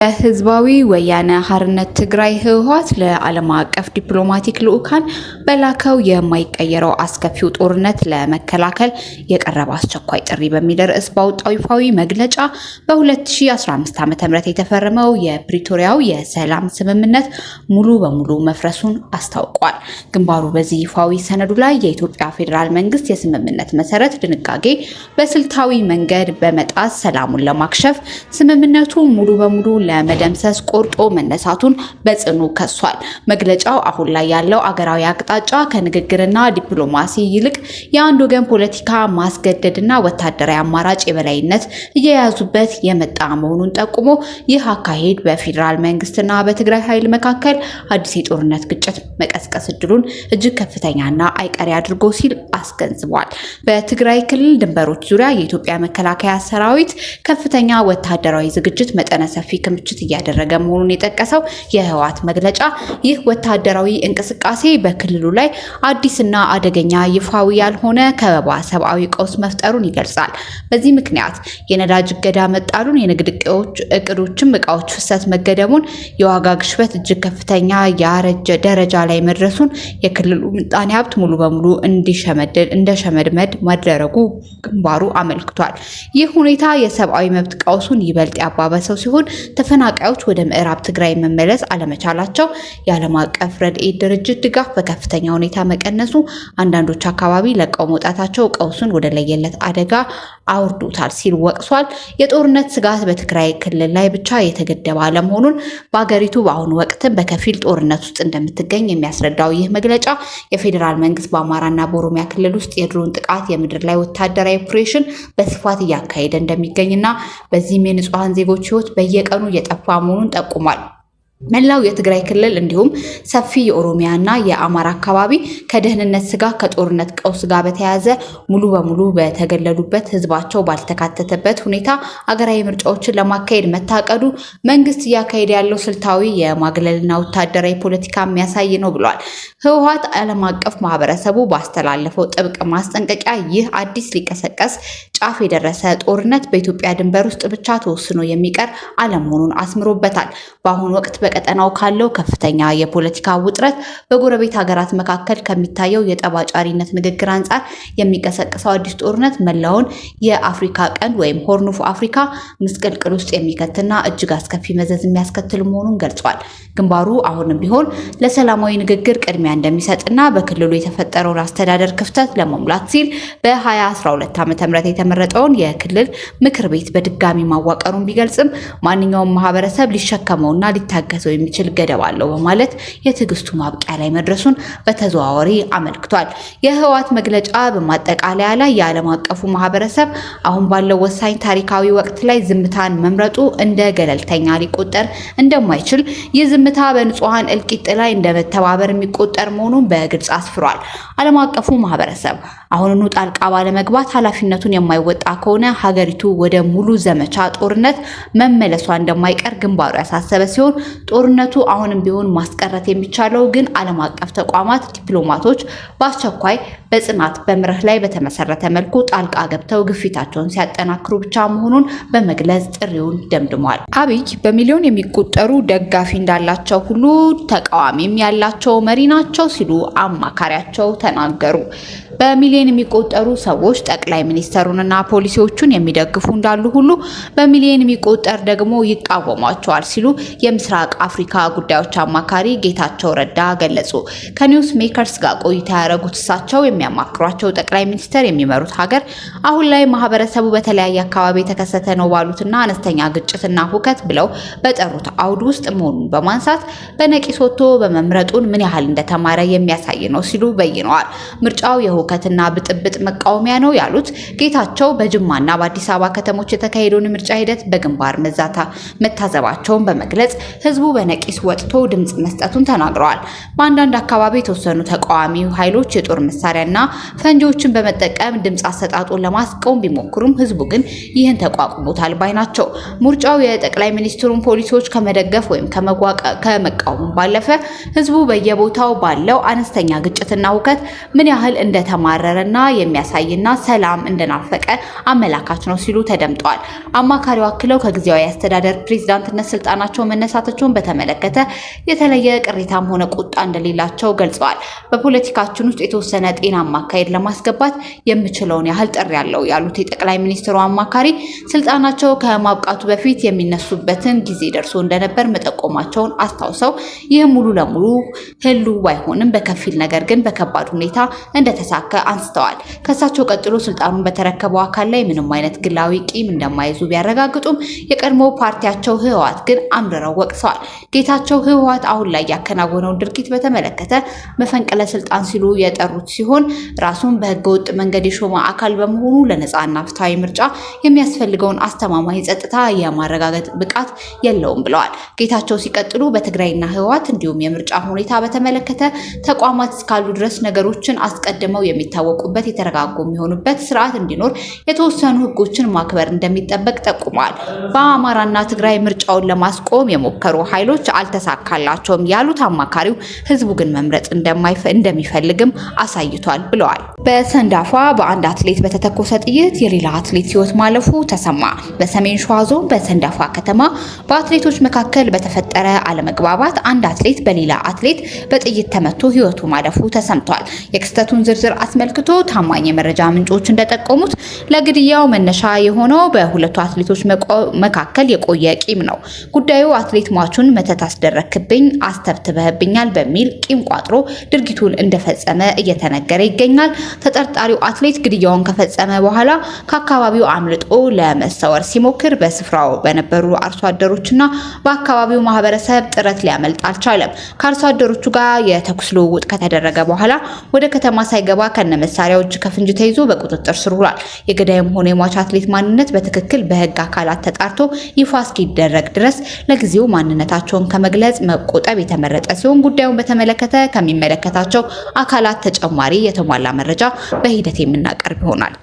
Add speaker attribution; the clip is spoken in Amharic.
Speaker 1: ህዝባዊ ወያነ ሓርነት ትግራይ ህወሓት ለዓለም አቀፍ ዲፕሎማቲክ ልዑካን በላከው የማይቀየረው አስከፊው ጦርነት ለመከላከል የቀረበ አስቸኳይ ጥሪ በሚል ርዕስ ባወጣው ይፋዊ መግለጫ በ2015 ዓ.ም የተፈረመው የፕሪቶሪያው የሰላም ስምምነት ሙሉ በሙሉ መፍረሱን አስታውቋል። ግንባሩ በዚህ ይፋዊ ሰነዱ ላይ የኢትዮጵያ ፌዴራል መንግስት የስምምነት መሰረት ድንጋጌ በስልታዊ መንገድ በመጣስ ሰላሙን ለማክሸፍ ስምምነቱ ሙሉ በሙሉ ለመደምሰስ ቆርጦ መነሳቱን በጽኑ ከሷል። መግለጫው አሁን ላይ ያለው አገራዊ አቅጣጫ ከንግግርና ዲፕሎማሲ ይልቅ የአንድ ወገን ፖለቲካ ማስገደድና ወታደራዊ አማራጭ የበላይነት እየያዙበት የመጣ መሆኑን ጠቁሞ ይህ አካሄድ በፌዴራል መንግስትና በትግራይ ኃይል መካከል አዲስ የጦርነት ግጭት መቀስቀስ እድሉን እጅግ ከፍተኛና አይቀሬ አድርጎ ሲል አስገንዝቧል። በትግራይ ክልል ድንበሮች ዙሪያ የኢትዮጵያ መከላከያ ሰራዊት ከፍተኛ ወታደራዊ ዝግጅት መጠነ ሰፊ ክምችት እያደረገ መሆኑን የጠቀሰው የህወሓት መግለጫ ይህ ወታደራዊ እንቅስቃሴ በክልሉ ላይ አዲስና አደገኛ ይፋዊ ያልሆነ ከበባ ሰብአዊ ቀውስ መፍጠሩን ይገልጻል። በዚህ ምክንያት የነዳጅ እገዳ መጣሉን፣ የንግድ እቅዶችም እቃዎች ፍሰት መገደቡን፣ የዋጋ ግሽበት እጅግ ከፍተኛ ያረጀ ደረጃ ላይ መድረሱን፣ የክልሉ ምጣኔ ሀብት ሙሉ በሙሉ እንዲሸመድመድ ማድረጉ ግንባሩ አመልክቷል። ይህ ሁኔታ የሰብአዊ መብት ቀውሱን ይበልጥ ያባበሰው ሲሆን ተፈናቃዮች ወደ ምዕራብ ትግራይ መመለስ አለመቻላቸው፣ የዓለም አቀፍ ረድኤት ድርጅት ድጋፍ በከፍተኛ ሁኔታ መቀነሱ፣ አንዳንዶች አካባቢ ለቀው መውጣታቸው ቀውሱን ወደ ለየለት አደጋ አውርዶታል ሲል ወቅሷል። የጦርነት ስጋት በትግራይ ክልል ላይ ብቻ የተገደበ አለመሆኑን፣ በአገሪቱ በአሁኑ ወቅትም በከፊል ጦርነት ውስጥ እንደምትገኝ የሚያስረዳው ይህ መግለጫ የፌዴራል መንግስት በአማራና በኦሮሚያ ክልል ውስጥ የድሮን ጥቃት፣ የምድር ላይ ወታደራዊ ኦፕሬሽን በስፋት እያካሄደ እንደሚገኝና በዚህም የንጹሃን ዜጎች ህይወት በየቀኑ እየጠፋ መሆኑን ጠቁሟል። መላው የትግራይ ክልል እንዲሁም ሰፊ የኦሮሚያና የአማራ አካባቢ ከደህንነት ስጋት ከጦርነት ቀውስ ጋር በተያያዘ ሙሉ በሙሉ በተገለሉበት ህዝባቸው ባልተካተተበት ሁኔታ አገራዊ ምርጫዎችን ለማካሄድ መታቀዱ መንግስት እያካሄደ ያለው ስልታዊ የማግለልና ወታደራዊ ፖለቲካ የሚያሳይ ነው ብሏል። ህወሓት ዓለም አቀፍ ማህበረሰቡ ባስተላለፈው ጥብቅ ማስጠንቀቂያ ይህ አዲስ ሊቀሰቀስ ጫፍ የደረሰ ጦርነት በኢትዮጵያ ድንበር ውስጥ ብቻ ተወስኖ የሚቀር አለመሆኑን አስምሮበታል። በአሁኑ ወቅት በቀጠናው ካለው ከፍተኛ የፖለቲካ ውጥረት፣ በጎረቤት ሀገራት መካከል ከሚታየው የጠባጫሪነት ንግግር አንጻር የሚቀሰቅሰው አዲስ ጦርነት መላውን የአፍሪካ ቀንድ ወይም ሆርን ኦፍ አፍሪካ ምስቅልቅል ውስጥ የሚከትና እጅግ አስከፊ መዘዝ የሚያስከትል መሆኑን ገልጿል። ግንባሩ አሁንም ቢሆን ለሰላማዊ ንግግር ቅድሚያ እንደሚሰጥና በክልሉ የተፈጠረውን አስተዳደር ክፍተት ለመሙላት ሲል በ2012 ዓ.ም የተመረጠውን የክልል ምክር ቤት በድጋሚ ማዋቀሩን ቢገልጽም ማንኛውም ማህበረሰብ ሊሸከመውና ሊታገሰው የሚችል ገደብ አለው በማለት የትዕግስቱ ማብቂያ ላይ መድረሱን በተዘዋዋሪ አመልክቷል። የህወሓት መግለጫ በማጠቃለያ ላይ የዓለም አቀፉ ማህበረሰብ አሁን ባለው ወሳኝ ታሪካዊ ወቅት ላይ ዝምታን መምረጡ እንደ ገለልተኛ ሊቆጠር እንደማይችል፣ ይህ ዝምታ በንጹሃን እልቂት ላይ እንደ መተባበር የሚቆጠር መሆኑን በግልጽ አስፍሯል። ዓለም አቀፉ ማህበረሰብ አሁንኑ ጣልቃ ባለመግባት ኃላፊነቱን የማይወጣ ከሆነ ሀገሪቱ ወደ ሙሉ ዘመቻ ጦርነት መመለሷ እንደማይቀር ግንባሩ ያሳሰበ ሲሆን ጦርነቱ አሁንም ቢሆን ማስቀረት የሚቻለው ግን ዓለም አቀፍ ተቋማት፣ ዲፕሎማቶች በአስቸኳይ በጽናት በመርህ ላይ በተመሰረተ መልኩ ጣልቃ ገብተው ግፊታቸውን ሲያጠናክሩ ብቻ መሆኑን በመግለጽ ጥሪውን ደምድሟል። አብይ በሚሊዮን የሚቆጠሩ ደጋፊ እንዳላቸው ሁሉ ተቃዋሚም ያላቸው መሪ ናቸው ሲሉ አማካሪያቸው ተናገሩ። በሚሊዮን የሚቆጠሩ ሰዎች ጠቅላይ ሚኒስተሩንና ፖሊሲዎቹን የሚደግፉ እንዳሉ ሁሉ በሚሊዮን የሚቆጠር ደግሞ ይቃወሟቸዋል ሲሉ የምስራቅ አፍሪካ ጉዳዮች አማካሪ ጌታቸው ረዳ ገለጹ። ከኒውስ ሜከርስ ጋር ቆይታ ያደረጉት እሳቸው የሚያማክሯቸው ጠቅላይ ሚኒስተር የሚመሩት ሀገር አሁን ላይ ማህበረሰቡ በተለያየ አካባቢ የተከሰተ ነው ባሉትና አነስተኛ ግጭትና ሁከት ብለው በጠሩት አውድ ውስጥ መሆኑን በማንሳት በነቂስ ወጥቶ በመምረጡን ምን ያህል እንደተማረ የሚያሳይ ነው ሲሉ በይነዋል። ምርጫው የሁከትና ብጥብጥ መቃወሚያ ነው ያሉት ጌታቸው በጅማና በአዲስ አበባ ከተሞች የተካሄደውን ምርጫ ሂደት በግንባር መታዘባቸውን በመግለጽ ህዝቡ በነቂስ ወጥቶ ድምጽ መስጠቱን ተናግረዋል። በአንዳንድ አካባቢ የተወሰኑ ተቃዋሚ ኃይሎች የጦር መሳሪያና ፈንጂዎችን በመጠቀም ድምጽ አሰጣጡን ለማስቆም ቢሞክሩም ህዝቡ ግን ይህን ተቋቁሞታል ባይ ናቸው። ምርጫው የጠቅላይ ሚኒስትሩን ፖሊሲዎች ከመደገፍ ወይም ከመቃወም ባለፈ ህዝቡ በየቦታው ባለው አነስተኛ ግጭትና ሁከት ምን ያህል እንደተማረረ እንደነበረና የሚያሳይና ሰላም እንደናፈቀ አመላካች ነው ሲሉ ተደምጠዋል። አማካሪው አክለው ከጊዜያዊ አስተዳደር ፕሬዝዳንትነት ስልጣናቸው መነሳታቸውን በተመለከተ የተለየ ቅሬታም ሆነ ቁጣ እንደሌላቸው ገልጸዋል። በፖለቲካችን ውስጥ የተወሰነ ጤናማ አካሄድ ለማስገባት የምችለውን ያህል ጥሪ ያለው ያሉት የጠቅላይ ሚኒስትሩ አማካሪ ስልጣናቸው ከማብቃቱ በፊት የሚነሱበትን ጊዜ ደርሶ እንደነበር መጠቆማቸውን አስታውሰው ይህም ሙሉ ለሙሉ ህሉ ባይሆንም በከፊል ነገር ግን በከባድ ሁኔታ እንደተሳካ አንስተዋል። ከሳቸው ቀጥሎ ስልጣኑን በተረከበው አካል ላይ ምንም አይነት ግላዊ ቂም እንደማይዙ ቢያረጋግጡም የቀድሞ ፓርቲያቸው ህወሓት ግን አምርረው ወቅሰዋል። ጌታቸው ህወሓት አሁን ላይ ያከናወነውን ድርጊት በተመለከተ መፈንቅለ ስልጣን ሲሉ የጠሩት ሲሆን ራሱን በህገወጥ መንገድ የሾመ አካል በመሆኑ ለነጻና ፍትሃዊ ምርጫ የሚያስፈልገውን አስተማማኝ ጸጥታ የማረጋገጥ ብቃት የለውም ብለዋል። ጌታቸው ሲቀጥሉ በትግራይና ህወሓት እንዲሁም የምርጫ ሁኔታ በተመለከተ ተቋማት እስካሉ ድረስ ነገሮችን አስቀድመው የሚታወቁበት የተረጋጉ የሚሆኑበት ስርዓት እንዲኖር የተወሰኑ ህጎችን ማክበር እንደሚጠበቅ ጠቁመዋል። በአማራና ትግራይ ምርጫውን ለማስቆም የሞከሩ ኃይሎች አልተሳካላቸውም ያሉት አማካሪው ህዝቡ ግን መምረጥ እንደሚፈልግም አሳይቷል ብለዋል። በሰንዳፋ በአንድ አትሌት በተተኮሰ ጥይት የሌላ አትሌት ህይወት ማለፉ ተሰማ። በሰሜን ሸዋ ዞን በሰንዳፋ ከተማ በአትሌቶች መካከል በተፈጠረ አለመግባባት አንድ አትሌት በሌላ አትሌት በጥይት ተመቶ ህይወቱ ማለፉ ተሰምቷል። የክስተቱን ዝርዝር አስመልክቶ ታማኝ የመረጃ ምንጮች እንደጠቆሙት ለግድያው መነሻ የሆነው በሁለቱ አትሌቶች መካከል የቆየ ቂም ነው። ጉዳዩ አትሌት ሟቹን መተት አስደረክብኝ፣ አስተብትበህብኛል በሚል ቂም ቋጥሮ ድርጊቱን እንደፈጸመ እየተነገረ ይገኛል። ተጠርጣሪው አትሌት ግድያውን ከፈጸመ በኋላ ከአካባቢው አምልጦ ለመሰወር ሲሞክር በስፍራው በነበሩ አርሶ አደሮችና በአካባቢው ማህበረሰብ ጥረት ሊያመልጥ አልቻለም። ከአርሶ አደሮቹ ጋር የተኩስ ልውውጥ ከተደረገ በኋላ ወደ ከተማ ሳይገባ ከነመሳሪያው እጅ ከፍንጅ ተይዞ በቁጥጥር ስር ውሏል። የገዳይም ሆነ የሟች አትሌት ማንነት በትክክል በህግ አካላት ተጣርቶ ይፋ እስኪደረግ ድረስ ለጊዜው ማንነታቸውን ከመግለጽ መቆጠብ የተመረጠ ሲሆን ጉዳዩን በተመለከተ ከሚመለከታቸው አካላት ተጨማሪ የተሟላ መረጃ በሂደት የምናቀርብ ይሆናል።